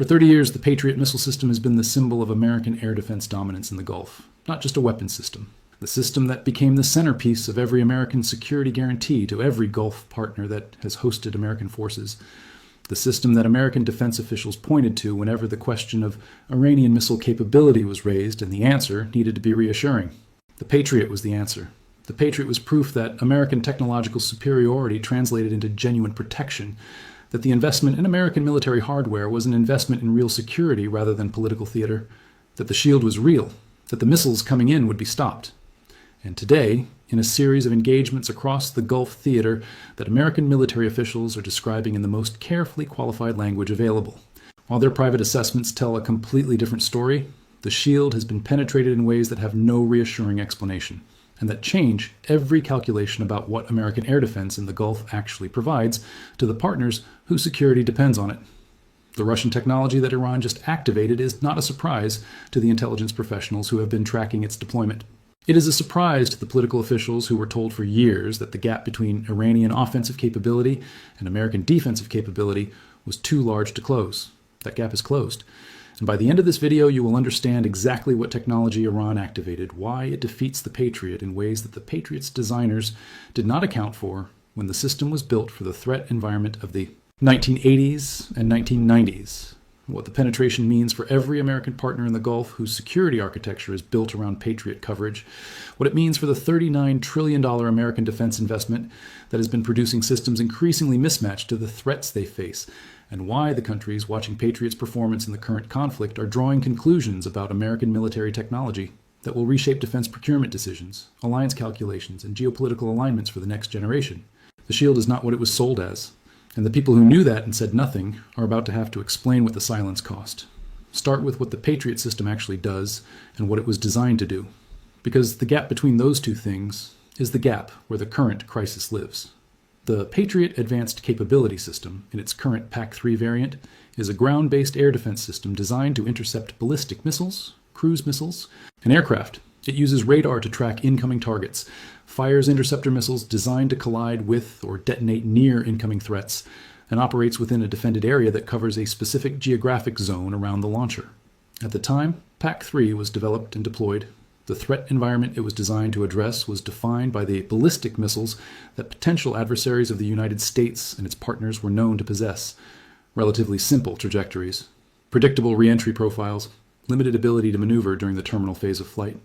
For 30 years, the Patriot missile system has been the symbol of American air defense dominance in the Gulf, not just a weapons system. The system that became the centerpiece of every American security guarantee to every Gulf partner that has hosted American forces. The system that American defense officials pointed to whenever the question of Iranian missile capability was raised and the answer needed to be reassuring. The Patriot was the answer. The Patriot was proof that American technological superiority translated into genuine protection, that the investment in American military hardware was an investment in real security rather than political theater, that the shield was real, that the missiles coming in would be stopped. And today, in a series of engagements across the Gulf theater that American military officials are describing in the most carefully qualified language available. While their private assessments tell a completely different story, the shield has been penetrated in ways that have no reassuring explanation, and that change every calculation about what American air defense in the Gulf actually provides to the partners whose security depends on it. The Russian technology that Iran just activated is not a surprise to the intelligence professionals who have been tracking its deployment. It is a surprise to the political officials who were told for years that the gap between Iranian offensive capability and American defensive capability was too large to close. That gap is closed. And by the end of this video, you will understand exactly what technology Iran activated, why it defeats the Patriot in ways that the Patriot's designers did not account for when the system was built for the threat environment of the 1980s and 1990s. What the penetration means for every American partner in the Gulf whose security architecture is built around Patriot coverage, what it means for the $39 trillion American defense investment that has been producing systems increasingly mismatched to the threats they face, and why the countries watching Patriot's performance in the current conflict are drawing conclusions about American military technology that will reshape defense procurement decisions, alliance calculations, and geopolitical alignments for the next generation. The shield is not what it was sold as. And the people who knew that and said nothing are about to have to explain what the silence cost. Start with what the Patriot system actually does and what it was designed to do. Because the gap between those two things is the gap where the current crisis lives. The Patriot Advanced Capability System, in its current PAC-3 variant, is a ground-based air defense system designed to intercept ballistic missiles, cruise missiles, and aircraft. It uses radar to track incoming targets, fires interceptor missiles designed to collide with or detonate near incoming threats, and operates within a defended area that covers a specific geographic zone around the launcher. At the time PAC-3 was developed and deployed, the threat environment it was designed to address was defined by the ballistic missiles that potential adversaries of the United States and its partners were known to possess. Relatively simple trajectories, predictable re-entry profiles, limited ability to maneuver during the terminal phase of flight.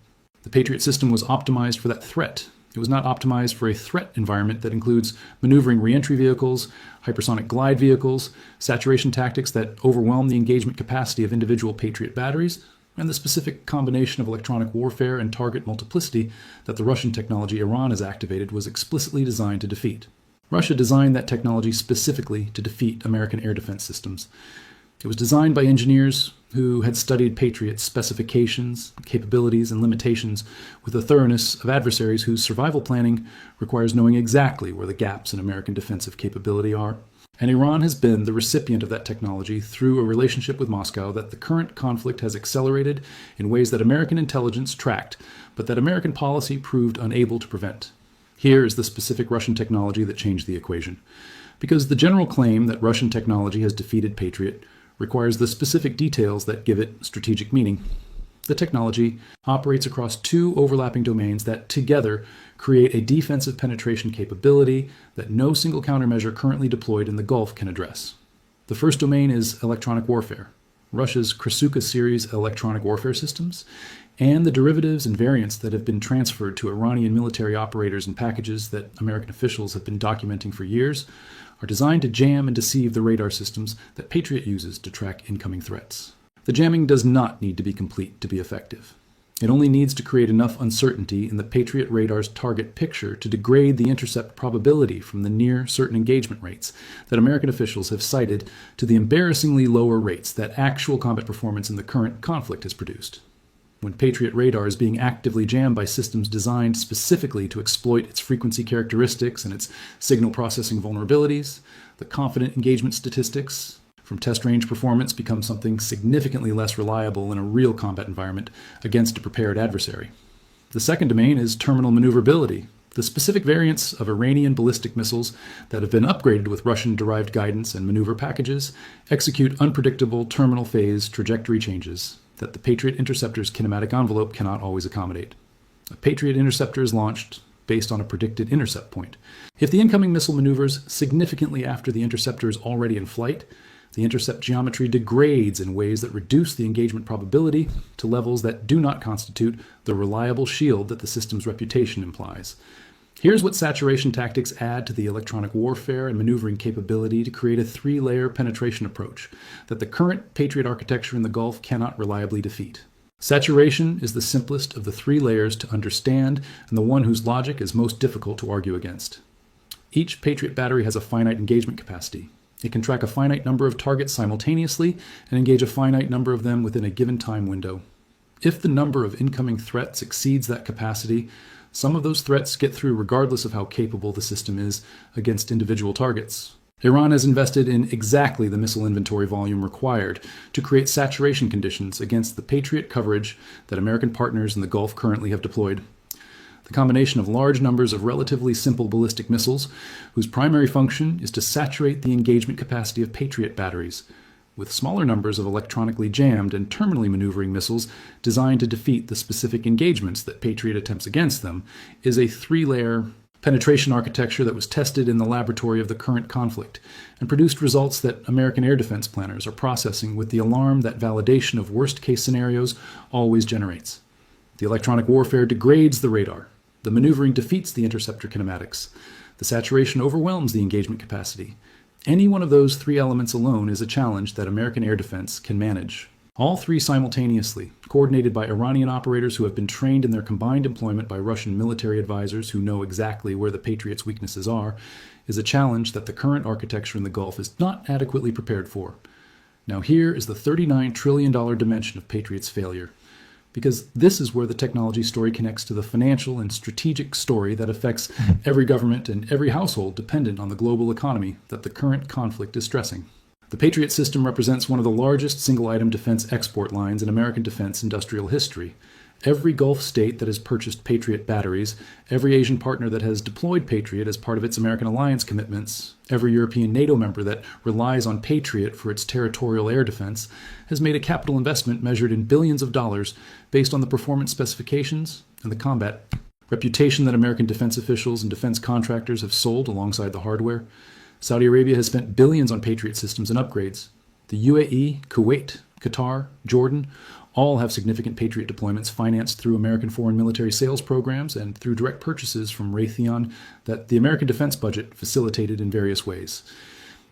The Patriot system was optimized for that threat. It was not optimized for a threat environment that includes maneuvering re-entry vehicles, hypersonic glide vehicles, saturation tactics that overwhelm the engagement capacity of individual Patriot batteries, and the specific combination of electronic warfare and target multiplicity that the Russian technology Iran has activated was explicitly designed to defeat. Russia designed that technology specifically to defeat American air defense systems. It was designed by engineers who had studied Patriot's specifications, capabilities, and limitations with the thoroughness of adversaries whose survival planning requires knowing exactly where the gaps in American defensive capability are. And Iran has been the recipient of that technology through a relationship with Moscow that the current conflict has accelerated in ways that American intelligence tracked, but that American policy proved unable to prevent. Here is the specific Russian technology that changed the equation. Because the general claim that Russian technology has defeated Patriot requires the specific details that give it strategic meaning. The technology operates across two overlapping domains that together create a defensive penetration capability that no single countermeasure currently deployed in the Gulf can address. The first domain is electronic warfare, Russia's Krasuka series electronic warfare systems, and the derivatives and variants that have been transferred to Iranian military operators and packages that American officials have been documenting for years are designed to jam and deceive the radar systems that Patriot uses to track incoming threats. The jamming does not need to be complete to be effective. It only needs to create enough uncertainty in the Patriot radar's target picture to degrade the intercept probability from the near certain engagement rates that American officials have cited to the embarrassingly lower rates that actual combat performance in the current conflict has produced. When Patriot radar is being actively jammed by systems designed specifically to exploit its frequency characteristics and its signal processing vulnerabilities, the confident engagement statistics from test range performance become something significantly less reliable in a real combat environment against a prepared adversary. The second domain is terminal maneuverability. The specific variants of Iranian ballistic missiles that have been upgraded with Russian-derived guidance and maneuver packages execute unpredictable terminal phase trajectory changes that the Patriot interceptor's kinematic envelope cannot always accommodate. A Patriot interceptor is launched based on a predicted intercept point. If the incoming missile maneuvers significantly after the interceptor is already in flight, the intercept geometry degrades in ways that reduce the engagement probability to levels that do not constitute the reliable shield that the system's reputation implies. Here's what saturation tactics add to the electronic warfare and maneuvering capability to create a three-layer penetration approach that the current Patriot architecture in the Gulf cannot reliably defeat. Saturation is the simplest of the three layers to understand and the one whose logic is most difficult to argue against. Each Patriot battery has a finite engagement capacity. It can track a finite number of targets simultaneously and engage a finite number of them within a given time window. If the number of incoming threats exceeds that capacity, some of those threats get through regardless of how capable the system is against individual targets. Iran has invested in exactly the missile inventory volume required to create saturation conditions against the Patriot coverage that American partners in the Gulf currently have deployed. The combination of large numbers of relatively simple ballistic missiles, whose primary function is to saturate the engagement capacity of Patriot batteries, with smaller numbers of electronically jammed and terminally maneuvering missiles designed to defeat the specific engagements that Patriot attempts against them, is a three-layer penetration architecture that was tested in the laboratory of the current conflict and produced results that American air defense planners are processing with the alarm that validation of worst-case scenarios always generates. The electronic warfare degrades the radar. The maneuvering defeats the interceptor kinematics. The saturation overwhelms the engagement capacity. Any one of those three elements alone is a challenge that American air defense can manage. All three simultaneously, coordinated by Iranian operators who have been trained in their combined employment by Russian military advisors who know exactly where the Patriot's weaknesses are, is a challenge that the current architecture in the Gulf is not adequately prepared for. Now here is the $39 trillion dimension of Patriot's failure, because this is where the technology story connects to the financial and strategic story that affects every government and every household dependent on the global economy that the current conflict is stressing. The Patriot system represents one of the largest single-item defense export lines in American defense industrial history. Every Gulf state that has purchased Patriot batteries, every Asian partner that has deployed Patriot as part of its American alliance commitments, every European NATO member that relies on Patriot for its territorial air defense, has made a capital investment measured in billions of dollars based on the performance specifications and the combat reputation that American defense officials and defense contractors have sold alongside the hardware. Saudi Arabia has spent billions on Patriot systems and upgrades. The UAE, Kuwait, Qatar, Jordan all have significant Patriot deployments financed through American foreign military sales programs and through direct purchases from Raytheon that the American defense budget facilitated in various ways.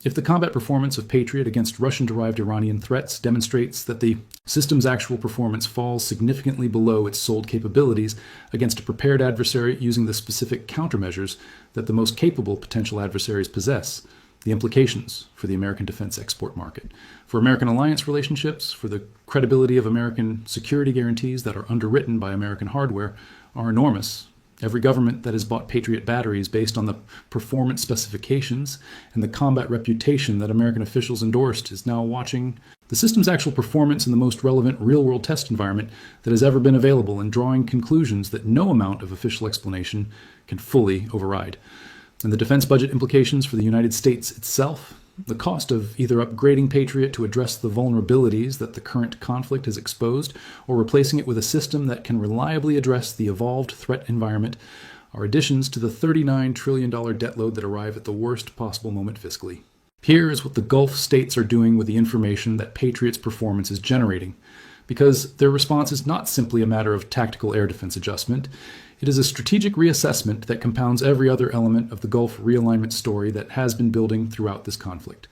If the combat performance of Patriot against Russian-derived Iranian threats demonstrates that the system's actual performance falls significantly below its sold capabilities against a prepared adversary using the specific countermeasures that the most capable potential adversaries possess, the implications for the American defense export market, for American alliance relationships, for the credibility of American security guarantees that are underwritten by American hardware are enormous. Every government that has bought Patriot batteries based on the performance specifications and the combat reputation that American officials endorsed is now watching the system's actual performance in the most relevant real-world test environment that has ever been available and drawing conclusions that no amount of official explanation can fully override. And the defense budget implications for the United States itself, the cost of either upgrading Patriot to address the vulnerabilities that the current conflict has exposed or replacing it with a system that can reliably address the evolved threat environment are additions to the $39 trillion debt load that arrive at the worst possible moment fiscally. Here is what the Gulf states are doing with the information that Patriot's performance is generating, because their response is not simply a matter of tactical air defense adjustment. It is a strategic reassessment that compounds every other element of the Gulf realignment story that has been building throughout this conflict.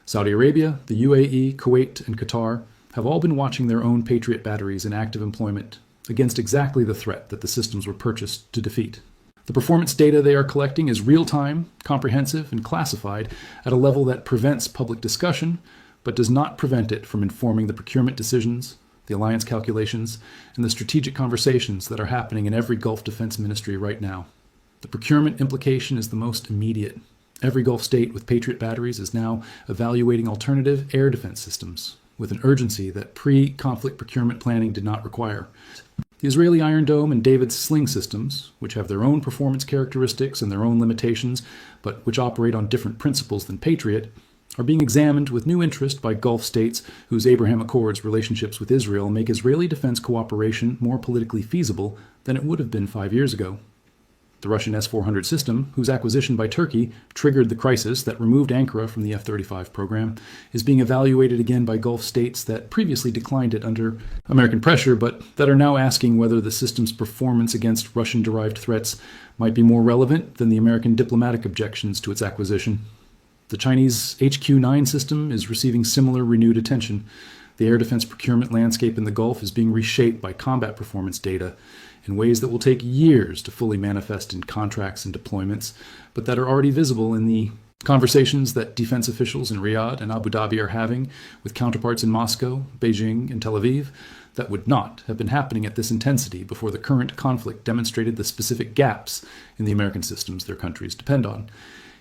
Saudi Arabia, the UAE, Kuwait, and Qatar have all been watching their own Patriot batteries in active employment against exactly the threat that the systems were purchased to defeat. The performance data they are collecting is real-time, comprehensive, and classified at a level that prevents public discussion, but does not prevent it from informing the procurement decisions, the alliance calculations, and the strategic conversations that are happening in every Gulf Defense Ministry right now. The procurement implication is the most immediate. Every Gulf state with Patriot batteries is now evaluating alternative air defense systems with an urgency that pre-conflict procurement planning did not require. The Israeli Iron Dome and David's Sling systems, which have their own performance characteristics and their own limitations, but which operate on different principles than Patriot, are being examined with new interest by Gulf states whose Abraham Accords relationships with Israel make Israeli defense cooperation more politically feasible than it would have been 5 years ago. The Russian S-400 system, whose acquisition by Turkey triggered the crisis that removed Ankara from the F-35 program, is being evaluated again by Gulf states that previously declined it under American pressure, but that are now asking whether the system's performance against Russian-derived threats might be more relevant than the American diplomatic objections to its acquisition. The Chinese HQ-9 system is receiving similar renewed attention. The air defense procurement landscape in the Gulf is being reshaped by combat performance data in ways that will take years to fully manifest in contracts and deployments, but that are already visible in the conversations that defense officials in Riyadh and Abu Dhabi are having with counterparts in Moscow, Beijing, and Tel Aviv that would not have been happening at this intensity before the current conflict demonstrated the specific gaps in the American systems their countries depend on.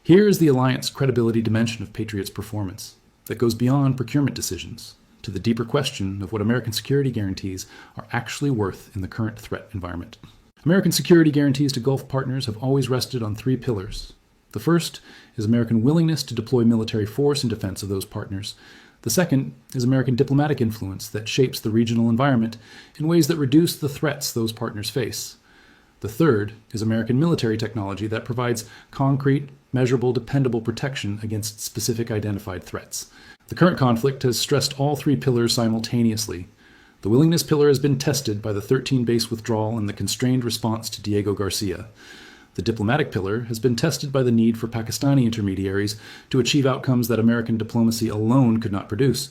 Here is the alliance credibility dimension of Patriot's performance that goes beyond procurement decisions to the deeper question of what American security guarantees are actually worth in the current threat environment. American security guarantees to Gulf partners have always rested on 3 pillars. The first is American willingness to deploy military force in defense of those partners. The second is American diplomatic influence that shapes the regional environment in ways that reduce the threats those partners face. The third is American military technology that provides concrete, measurable, dependable protection against specific identified threats. The current conflict has stressed all 3 pillars simultaneously. The willingness pillar has been tested by the 13-base withdrawal and the constrained response to Diego Garcia. The diplomatic pillar has been tested by the need for Pakistani intermediaries to achieve outcomes that American diplomacy alone could not produce.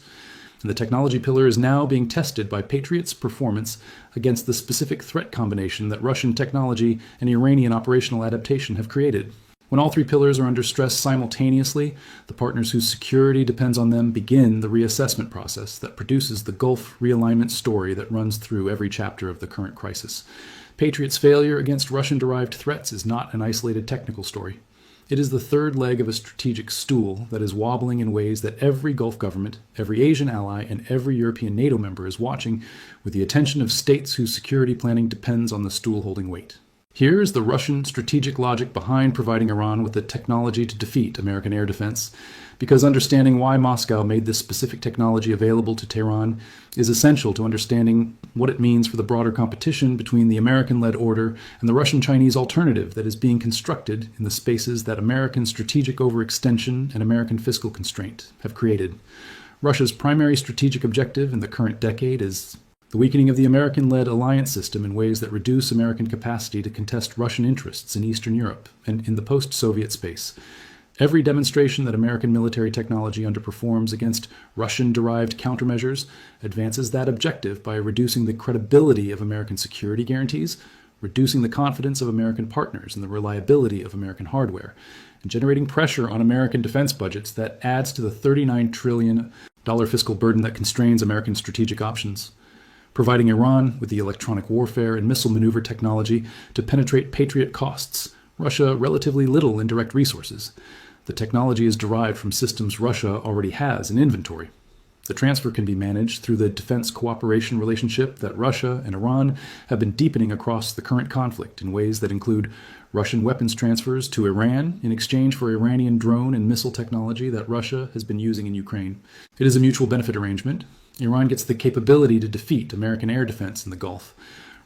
And the technology pillar is now being tested by Patriot's performance against the specific threat combination that Russian technology and Iranian operational adaptation have created. When all 3 pillars are under stress simultaneously, the partners whose security depends on them begin the reassessment process that produces the Gulf realignment story that runs through every chapter of the current crisis. Patriot's failure against Russian-derived threats is not an isolated technical story. It is the third leg of a strategic stool that is wobbling in ways that every Gulf government, every Asian ally, and every European NATO member is watching with the attention of states whose security planning depends on the stool holding weight. Here is the Russian strategic logic behind providing Iran with the technology to defeat American air defense, because understanding why Moscow made this specific technology available to Tehran is essential to understanding what it means for the broader competition between the American-led order and the Russian-Chinese alternative that is being constructed in the spaces that American strategic overextension and American fiscal constraint have created. Russia's primary strategic objective in the current decade is the weakening of the American-led alliance system in ways that reduce American capacity to contest Russian interests in Eastern Europe and in the post-Soviet space. Every demonstration that American military technology underperforms against Russian-derived countermeasures advances that objective by reducing the credibility of American security guarantees, reducing the confidence of American partners in the reliability of American hardware, and generating pressure on American defense budgets that adds to the $39 trillion fiscal burden that constrains American strategic options. Providing Iran with the electronic warfare and missile maneuver technology to penetrate Patriot costs Russia relatively little indirect resources. The technology is derived from systems Russia already has in inventory. The transfer can be managed through the defense cooperation relationship that Russia and Iran have been deepening across the current conflict in ways that include Russian weapons transfers to Iran in exchange for Iranian drone and missile technology that Russia has been using in Ukraine. It is a mutual benefit arrangement. Iran gets the capability to defeat American air defense in the Gulf.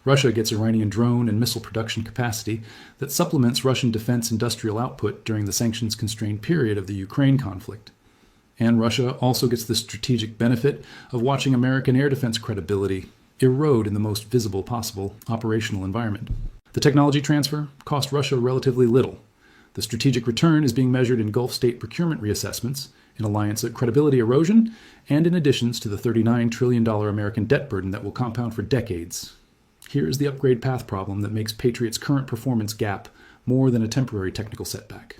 Russia gets Iranian drone and missile production capacity that supplements Russian defense industrial output during the sanctions-constrained period of the Ukraine conflict. And Russia also gets the strategic benefit of watching American air defense credibility erode in the most visible possible operational environment. The technology transfer cost Russia relatively little. The strategic return is being measured in Gulf state procurement reassessments, in alliance credibility erosion, and in additions to the $39 trillion American debt burden that will compound for decades. Here is the upgrade path problem that makes Patriot's current performance gap more than a temporary technical setback.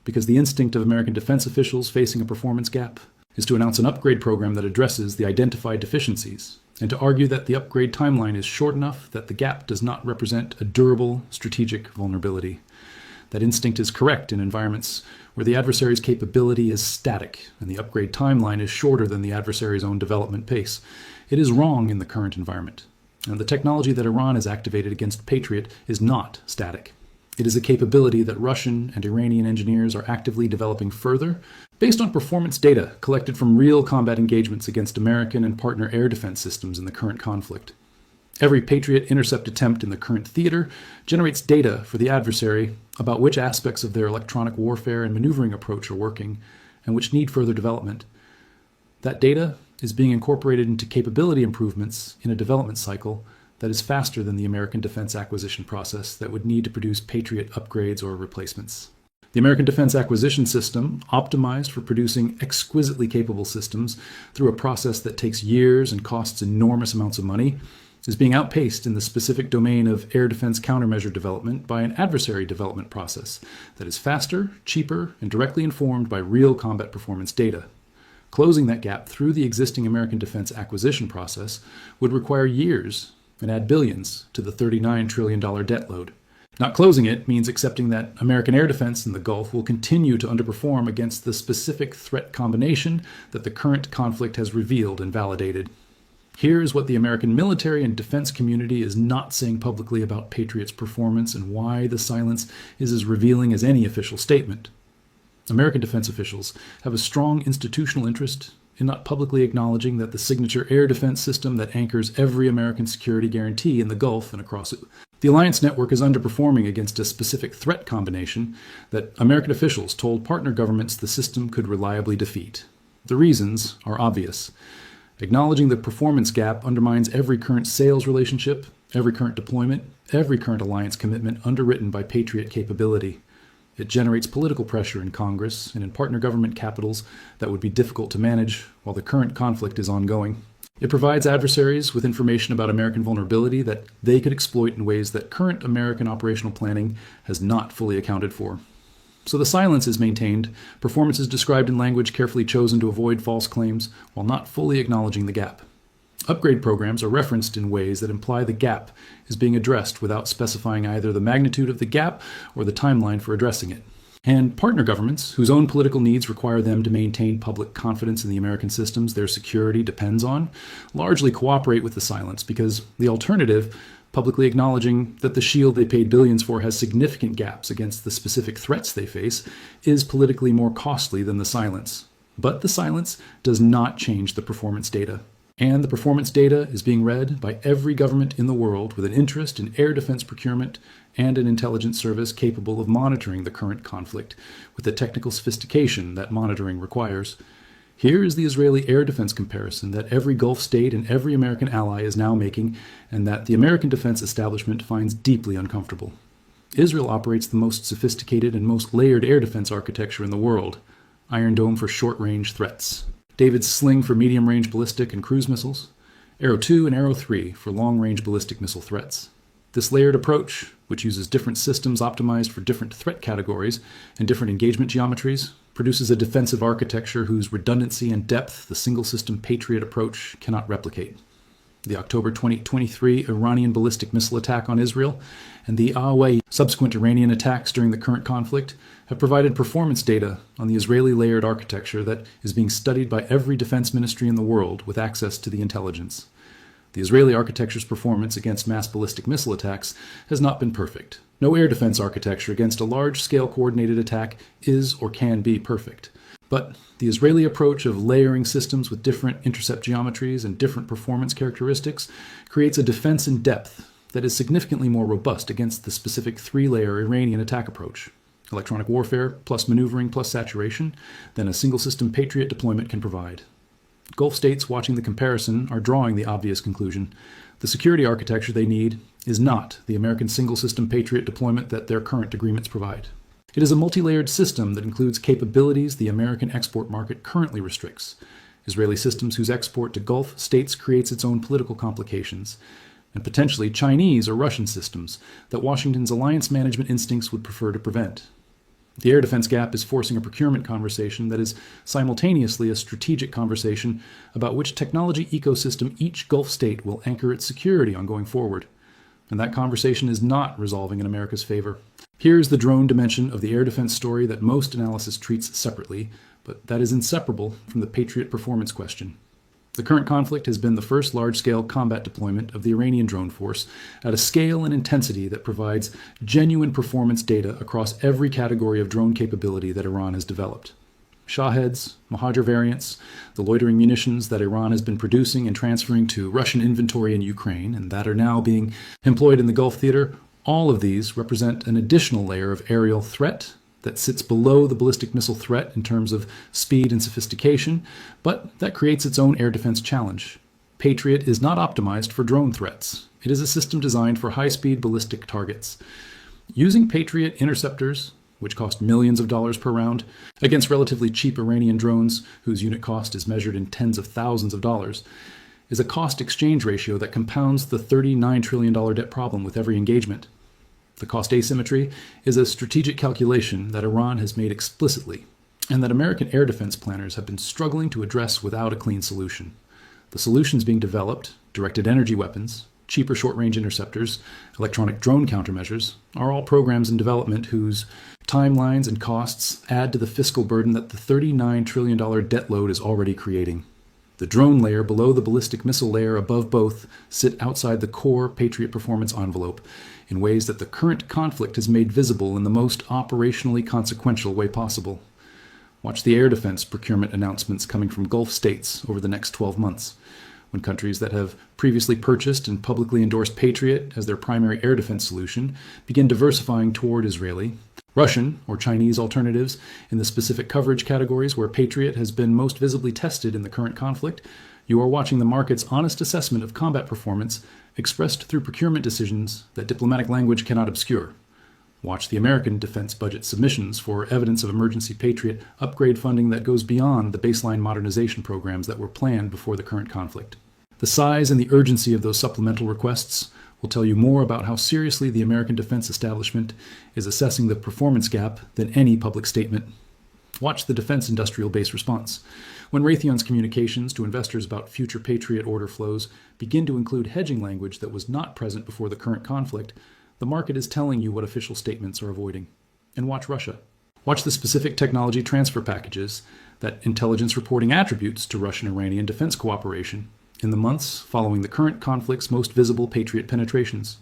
Because the instinct of American defense officials facing a performance gap is to announce an upgrade program that addresses the identified deficiencies, and to argue that the upgrade timeline is short enough that the gap does not represent a durable strategic vulnerability. That instinct is correct in environments where the adversary's capability is static and the upgrade timeline is shorter than the adversary's own development pace. It is wrong in the current environment. And the technology that Iran has activated against Patriot is not static. It is a capability that Russian and Iranian engineers are actively developing further based on performance data collected from real combat engagements against American and partner air defense systems in the current conflict. Every Patriot intercept attempt in the current theater generates data for the adversary about which aspects of their electronic warfare and maneuvering approach are working and which need further development. That data is being incorporated into capability improvements in a development cycle that is faster than the American defense acquisition process that would need to produce Patriot upgrades or replacements. The American defense acquisition system, optimized for producing exquisitely capable systems through a process that takes years and costs enormous amounts of money, is being outpaced in the specific domain of air defense countermeasure development by an adversary development process that is faster, cheaper, and directly informed by real combat performance data. Closing that gap through the existing American defense acquisition process would require years and add billions to the $39 trillion debt load. Not closing it means accepting that American air defense in the Gulf will continue to underperform against the specific threat combination that the current conflict has revealed and validated. Here is what the American military and defense community is not saying publicly about Patriot's performance and why the silence is as revealing as any official statement. American defense officials have a strong institutional interest in not publicly acknowledging that the signature air defense system that anchors every American security guarantee in the Gulf and across it. The alliance network is underperforming against a specific threat combination that American officials told partner governments the system could reliably defeat. The reasons are obvious. Acknowledging the performance gap undermines every current sales relationship, every current deployment, every current alliance commitment underwritten by Patriot capability. It generates political pressure in Congress and in partner government capitals that would be difficult to manage while the current conflict is ongoing. It provides adversaries with information about American vulnerability that they could exploit in ways that current American operational planning has not fully accounted for. So the silence is maintained, performance is described in language carefully chosen to avoid false claims while not fully acknowledging the gap. Upgrade programs are referenced in ways that imply the gap is being addressed without specifying either the magnitude of the gap or the timeline for addressing it. And partner governments, whose own political needs require them to maintain public confidence in the American systems their security depends on, largely cooperate with the silence because the alternative, publicly acknowledging that the shield they paid billions for has significant gaps against the specific threats they face, is politically more costly than the silence. But the silence does not change the performance data. And the performance data is being read by every government in the world with an interest in air defense procurement and an intelligence service capable of monitoring the current conflict with the technical sophistication that monitoring requires. Here is the Israeli air defense comparison that every Gulf state and every American ally is now making and that the American defense establishment finds deeply uncomfortable. Israel operates the most sophisticated and most layered air defense architecture in the world, Iron Dome for short-range threats, David's Sling for medium-range ballistic and cruise missiles, Arrow 2 and Arrow 3 for long-range ballistic missile threats. This layered approach, which uses different systems optimized for different threat categories and different engagement geometries, produces a defensive architecture whose redundancy and depth the single-system Patriot approach cannot replicate. The October 2023 Iranian ballistic missile attack on Israel and the subsequent Iranian attacks during the current conflict have provided performance data on the Israeli layered architecture that is being studied by every defense ministry in the world with access to the intelligence. The Israeli architecture's performance against mass ballistic missile attacks has not been perfect. No air defense architecture against a large-scale coordinated attack is or can be perfect. But the Israeli approach of layering systems with different intercept geometries and different performance characteristics creates a defense in depth that is significantly more robust against the specific three-layer Iranian attack approach, electronic warfare plus maneuvering plus saturation, than a single-system Patriot deployment can provide. Gulf states watching the comparison are drawing the obvious conclusion. The security architecture they need is not the American single-system Patriot deployment that their current agreements provide. It is a multi-layered system that includes capabilities the American export market currently restricts, Israeli systems whose export to Gulf states creates its own political complications, and potentially Chinese or Russian systems that Washington's alliance management instincts would prefer to prevent. The air defense gap is forcing a procurement conversation that is simultaneously a strategic conversation about which technology ecosystem each Gulf state will anchor its security on going forward. And that conversation is not resolving in America's favor. Here's the drone dimension of the air defense story that most analysis treats separately, but that is inseparable from the Patriot performance question. The current conflict has been the first large-scale combat deployment of the Iranian drone force at a scale and intensity that provides genuine performance data across every category of drone capability that Iran has developed. Shaheds, Mohajer variants, the loitering munitions that Iran has been producing and transferring to Russian inventory in Ukraine and that are now being employed in the Gulf theater, all of these represent an additional layer of aerial threat that sits below the ballistic missile threat in terms of speed and sophistication, but that creates its own air defense challenge. Patriot is not optimized for drone threats. It is a system designed for high-speed ballistic targets. Using Patriot interceptors, which cost millions of dollars per round, against relatively cheap Iranian drones, whose unit cost is measured in tens of thousands of dollars, is a cost-exchange ratio that compounds the $39 trillion debt problem with every engagement. The cost asymmetry is a strategic calculation that Iran has made explicitly, and that American air defense planners have been struggling to address without a clean solution. The solutions being developed, directed energy weapons, cheaper short-range interceptors, electronic drone countermeasures, are all programs in development whose timelines and costs add to the fiscal burden that the $39 trillion debt load is already creating. The drone layer below the ballistic missile layer above both sit outside the core Patriot performance envelope in ways that the current conflict has made visible in the most operationally consequential way possible. Watch the air defense procurement announcements coming from Gulf states over the next 12 months, when countries that have previously purchased and publicly endorsed Patriot as their primary air defense solution begin diversifying toward Israeli, Russian or Chinese alternatives in the specific coverage categories where Patriot has been most visibly tested in the current conflict. You are watching the market's honest assessment of combat performance expressed through procurement decisions that diplomatic language cannot obscure. Watch the American defense budget submissions for evidence of emergency Patriot upgrade funding that goes beyond the baseline modernization programs that were planned before the current conflict. The size and the urgency of those supplemental requests will tell you more about how seriously the American defense establishment is assessing the performance gap than any public statement. Watch the defense industrial base response. When Raytheon's communications to investors about future Patriot order flows begin to include hedging language that was not present before the current conflict, the market is telling you what official statements are avoiding. And watch Russia. Watch the specific technology transfer packages that intelligence reporting attributes to Russian-Iranian defense cooperation in the months following the current conflict's most visible Patriot penetrations.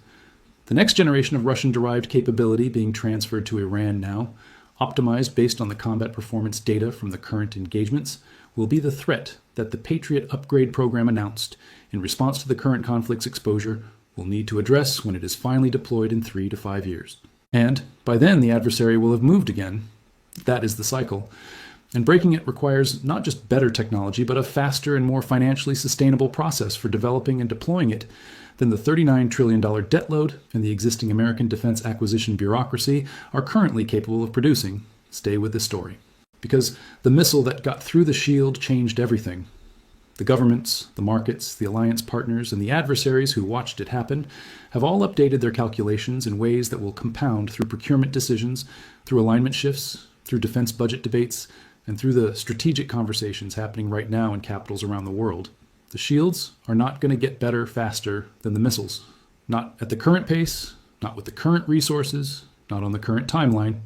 The next generation of Russian-derived capability being transferred to Iran now, optimized based on the combat performance data from the current engagements, will be the threat that the Patriot upgrade program announced in response to the current conflict's exposure will need to address when it is finally deployed in 3 to 5 years. And by then the adversary will have moved again. That is the cycle. And breaking it requires not just better technology, but a faster and more financially sustainable process for developing and deploying it than the $39 trillion debt load and the existing American defense acquisition bureaucracy are currently capable of producing. Stay with this story. Because the missile that got through the shield changed everything. The governments, the markets, the alliance partners, and the adversaries who watched it happen have all updated their calculations in ways that will compound through procurement decisions, through alignment shifts, through defense budget debates, and through the strategic conversations happening right now in capitals around the world. The shields are not going to get better faster than the missiles. Not at the current pace, not with the current resources, not on the current timeline.